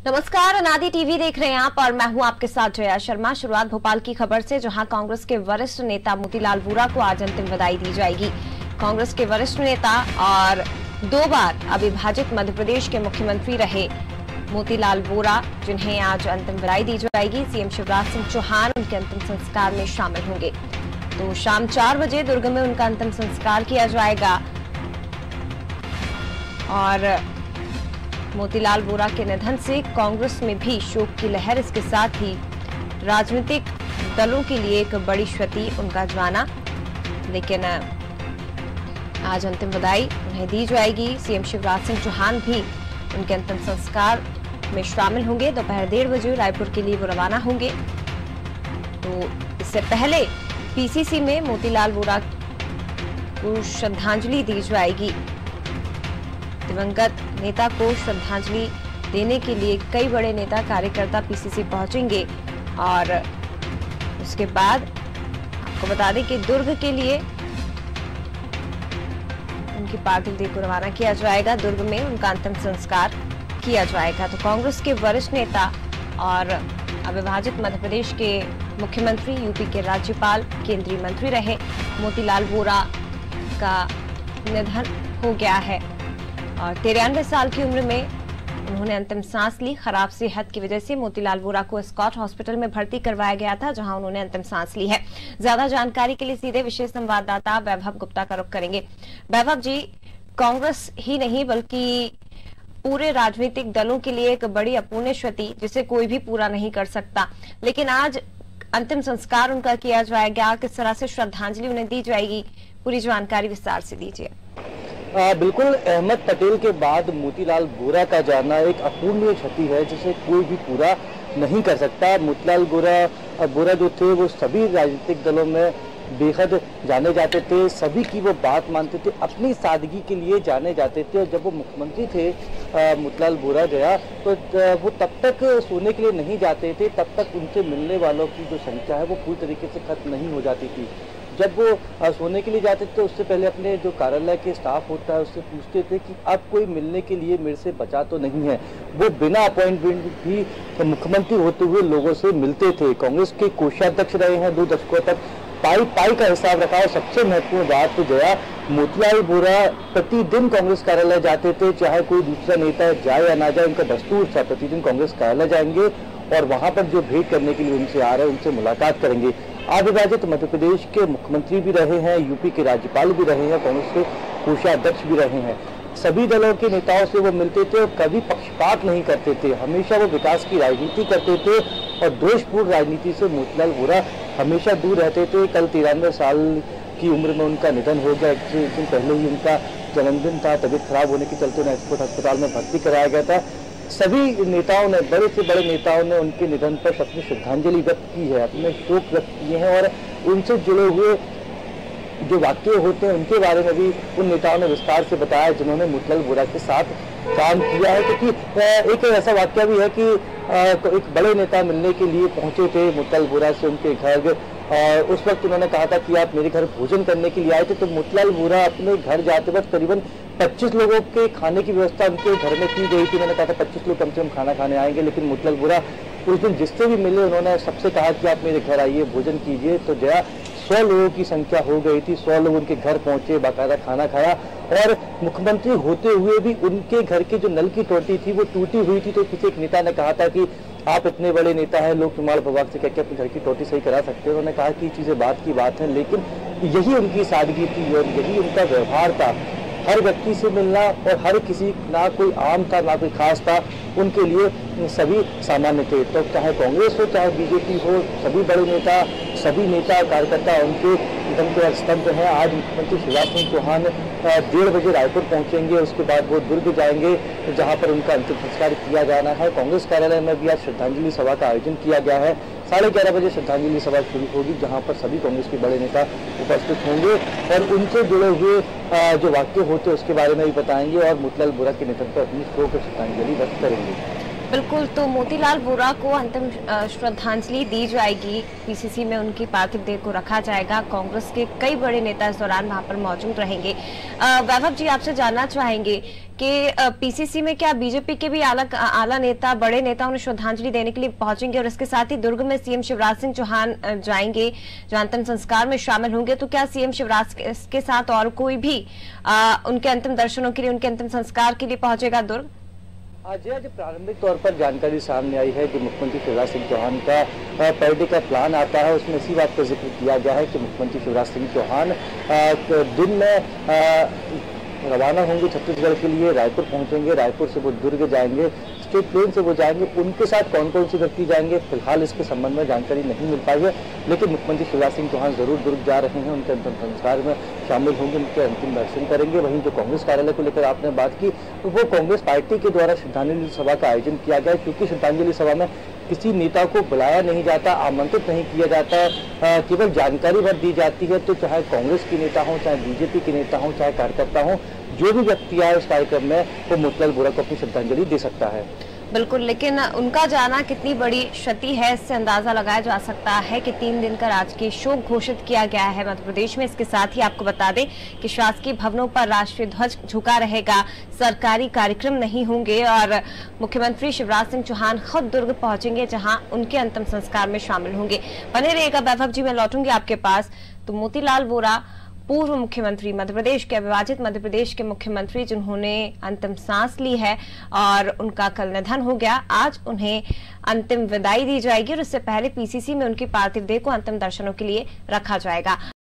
नमस्कार, अनादि टीवी देख रहे हैं आप और मैं हूं आपके साथ जया शर्मा। शुरुआत भोपाल की खबर से, जहां कांग्रेस के वरिष्ठ नेता मोतीलाल वोरा को आज अंतिम विदाई दी जाएगी। कांग्रेस के वरिष्ठ नेता और 2 बार अविभाजित मध्य प्रदेश के मुख्यमंत्री रहे मोतीलाल वोरा, जिन्हें आज अंतिम विदाई दी जाएगी। सीएम शिवराज सिंह चौहान उनके अंतिम संस्कार में शामिल होंगे। तो शाम 4 बजे दुर्ग में उनका अंतिम संस्कार किया जाएगा। और मोतीलाल वोरा के निधन से कांग्रेस में भी शोक की लहर, इसके साथ ही राजनीतिक दलों के लिए एक बड़ी क्षति उनका जाना। लेकिन आज अंतिम विदाई उन्हें दी जाएगी। सीएम शिवराज सिंह चौहान भी उनके अंतिम संस्कार में शामिल होंगे। दोपहर 1:30 बजे रायपुर के लिए वो रवाना होंगे। तो इससे पहले पीसीसी में मोतीलाल वोरा को श्रद्धांजलि दी जाएगी। दिवंगत नेता को श्रद्धांजलि देने के लिए कई बड़े नेता कार्यकर्ता पीसीसी पहुंचेंगे। और उसके बाद आपको बता दें कि दुर्ग के लिए उनकी पार्थिव देह को रवाना किया जाएगा। दुर्ग में उनका अंतिम संस्कार किया जाएगा। तो कांग्रेस के वरिष्ठ नेता और अविभाजित मध्य प्रदेश के मुख्यमंत्री, यूपी के राज्यपाल, केंद्रीय मंत्री रहे मोतीलाल वोरा का निधन हो गया है। और 93 साल की उम्र में उन्होंने अंतिम सांस ली। खराब सेहत की वजह से मोतीलाल वोरा को स्कॉट हॉस्पिटल में भर्ती करवाया गया था, जहां उन्होंने अंतिम सांस ली है। ज्यादा जानकारी के लिए सीधे विशेष संवाददाता वैभव गुप्ता का रुख करेंगे। वैभव जी, कांग्रेस ही नहीं बल्कि पूरे राजनीतिक दलों के लिए एक बड़ी अपूर्णीय क्षति, जिसे कोई भी पूरा नहीं कर सकता, लेकिन आज अंतिम संस्कार उनका किया जाएगा। किस तरह से श्रद्धांजलि उन्हें दी जाएगी, पूरी जानकारी विस्तार से दीजिए। बिल्कुल, अहमद पटेल के बाद मोतीलाल वोरा का जाना एक अपूर्णीय क्षति है, जिसे कोई भी पूरा नहीं कर सकता। मोतीलाल वोरा जो थे वो सभी राजनीतिक दलों में बेहद जाने जाते थे, सभी की वो बात मानते थे, अपनी सादगी के लिए जाने जाते थे। और जब वो मुख्यमंत्री थे मोतीलाल वोरा गया तो वो तब तक सोने के लिए नहीं जाते थे, तब तक उनसे मिलने वालों की जो संख्या है वो पूरी तरीके से खत्म नहीं हो जाती थी। जब वो सोने के लिए जाते थे उससे पहले अपने जो कार्यालय के स्टाफ होता है उससे पूछते थे कि अब कोई मिलने के लिए मेरे से बचा तो नहीं है। वो बिना अपॉइंटमेंट भी मुख्यमंत्री होते हुए लोगों से मिलते थे। कांग्रेस के कोषाध्यक्ष रहे हैं 2 दशकों तक, पाई का हिसाब रखा। और सबसे महत्वपूर्ण बात तो जया, मोतीलाल वोरा प्रतिदिन कांग्रेस कार्यालय जाते थे, चाहे कोई दूसरा नेता जाए या ना जाए, उनका दस्तूर था प्रतिदिन कांग्रेस कार्यालय जाएंगे और वहां पर जो भेंट करने के लिए उनसे आ रहे हैं उनसे मुलाकात करेंगे। अविभाजित मध्य प्रदेश के मुख्यमंत्री भी रहे हैं, यूपी के राज्यपाल भी रहे हैं, कांग्रेस के कोषाध्यक्ष भी रहे हैं। सभी दलों के नेताओं से वो मिलते थे और कभी पक्षपात नहीं करते थे। हमेशा वो विकास की राजनीति करते थे और दोषपूर्ण राजनीति से मोतीलाल वोरा हमेशा दूर रहते थे। कल 93 साल की उम्र में उनका निधन हो गया। एक दिन पहले ही उनका जन्मदिन था। तबीयत खराब होने के चलते उन्हें एस्पोर्ट अस्पताल में भर्ती कराया गया था। सभी नेताओं ने, बड़े से बड़े नेताओं ने उनके निधन पर अपनी श्रद्धांजलि व्यक्त की है, अपने शोक व्यक्त किए हैं और उनसे जुड़े हुए जो वाक्य होते हैं उनके बारे में भी उन नेताओं ने विस्तार से बताया जिन्होंने मोतीलाल वोरा के साथ काम किया है। क्योंकि एक ऐसा वाक्य भी है कि एक बड़े नेता मिलने के लिए पहुंचे थे मोतीलाल वोरा से उनके घर, और उस वक्त उन्होंने कहा था कि आप मेरे घर भोजन करने के लिए आए थे। तो मोतीलाल वोरा अपने घर जाते वक्त करीबन 25 लोगों के खाने की व्यवस्था उनके घर में की गई थी। उन्होंने कहा था 25 लोग कम से कम खाना खाने आएंगे, लेकिन मोतीलाल वोरा उस दिन जिससे भी मिले उन्होंने सबसे कहा कि आप मेरे घर आइए, भोजन कीजिए। तो जया 100 लोगों की संख्या हो गई थी। 100 लोग उनके घर पहुंचे, बाकायदा खाना खाया। और मुख्यमंत्री होते हुए भी उनके घर की जो नल की टोटी थी वो टूटी हुई थी। तो किसी एक नेता ने कहा था कि आप इतने बड़े नेता हैं, लोक निर्माण विभाग से कहकर अपने घर की टोटी सही करा सकते हैं। उन्होंने कहा कि चीजें बात की बात है, लेकिन यही उनकी सादगी थी और यही उनका व्यवहार था। हर व्यक्ति से मिलना और हर किसी, ना कोई आम था ना कोई खास था, उनके लिए सभी सामान्य थे। तो चाहे कांग्रेस हो चाहे बीजेपी हो, सभी बड़े नेता, सभी नेता कार्यकर्ता उनके निधन के स्तब्ध हैं। आज मुख्यमंत्री शिवराज सिंह चौहान 1:30 बजे रायपुर पहुंचेंगे। उसके बाद वो दुर्ग जाएंगे जहां पर उनका अंतिम संस्कार किया जाना है। कांग्रेस कार्यालय में भी आज श्रद्धांजलि सभा का आयोजन किया गया है। 11:30 बजे श्रद्धांजलि सभा शुरू होगी, जहां पर सभी कांग्रेस के बड़े नेता उपस्थित होंगे और उनसे जुड़े हुए जो वाक्य होते हैं उसके बारे में भी बताएंगे और मोतीलाल वोरा के निधन पर अपनी शोक और श्रद्धांजलि व्यक्त करेंगे। बिल्कुल, तो मोतीलाल वोरा को अंतिम श्रद्धांजलि दी जाएगी। पीसीसी में उनकी पार्थिव देह को रखा जाएगा। कांग्रेस के कई बड़े नेता इस दौरान वहां पर मौजूद रहेंगे। वैभव जी, आपसे जानना चाहेंगे कि पीसीसी में क्या बीजेपी के भी आला नेता, बड़े नेता उन्हें श्रद्धांजलि देने के लिए पहुंचेंगे, और इसके साथ ही दुर्ग में सीएम शिवराज सिंह चौहान जाएंगे, जो अंतिम संस्कार में शामिल होंगे। तो क्या सीएम शिवराज के साथ और कोई भी उनके अंतिम दर्शनों के लिए, उनके अंतिम संस्कार के लिए पहुंचेगा दुर्ग? आज प्रारंभिक तौर पर जानकारी सामने आई है कि मुख्यमंत्री शिवराज सिंह चौहान का पर डे का प्लान आता है। उसमें इसी बात का जिक्र किया गया है कि मुख्यमंत्री शिवराज सिंह चौहान दिन में रवाना होंगे छत्तीसगढ़ के लिए, रायपुर पहुंचेंगे, रायपुर से वो दुर्ग जाएंगे, स्टेट प्लेन से वो जाएंगे। उनके साथ कौन कौन सी व्यक्ति जाएंगे, फिलहाल इसके संबंध में जानकारी नहीं मिल पाई है, लेकिन मुख्यमंत्री शिवराज सिंह चौहान जरूर दुर्ग जा रहे हैं, उनके अंतिम संस्कार में शामिल होंगे, उनके अंतिम दर्शन करेंगे। वहीं जो कांग्रेस कार्यालय को लेकर आपने बात की, तो वो कांग्रेस पार्टी के द्वारा श्रद्धांजलि सभा का आयोजन किया गया, क्योंकि श्रद्धांजलि सभा में किसी नेता को बुलाया नहीं जाता, आमंत्रित नहीं किया जाता, केवल जानकारी भर दी जाती है। तो चाहे कांग्रेस के नेता हों, चाहे बीजेपी के नेता हों, चाहे कार्यकर्ता हों, जो भी व्यक्ति आए इस कार्यक्रम में, वो मोतीलाल वोरा को अपनी श्रद्धांजलि दे सकता है। बिल्कुल, लेकिन उनका जाना कितनी बड़ी क्षति है, इससे अंदाजा लगाया जा सकता है कि 3 दिन का राजकीय शोक घोषित किया गया है मध्य प्रदेश में। इसके साथ ही आपको बता दें कि शासकीय भवनों पर राष्ट्रीय ध्वज झुका रहेगा, सरकारी कार्यक्रम नहीं होंगे, और मुख्यमंत्री शिवराज सिंह चौहान खुद दुर्ग पहुंचेंगे, जहां उनके अंतिम संस्कार में शामिल होंगे। बने रहिएगा वैभव जी, मैं लौटूंगी आपके पास। तो मोतीलाल वोरा पूर्व मुख्यमंत्री, मध्य प्रदेश के अविभाजित मध्य प्रदेश के मुख्यमंत्री, जिन्होंने अंतिम सांस ली है और उनका कल निधन हो गया, आज उन्हें अंतिम विदाई दी जाएगी, और इससे पहले पीसीसी में उनकी पार्थिव देह को अंतिम दर्शनों के लिए रखा जाएगा।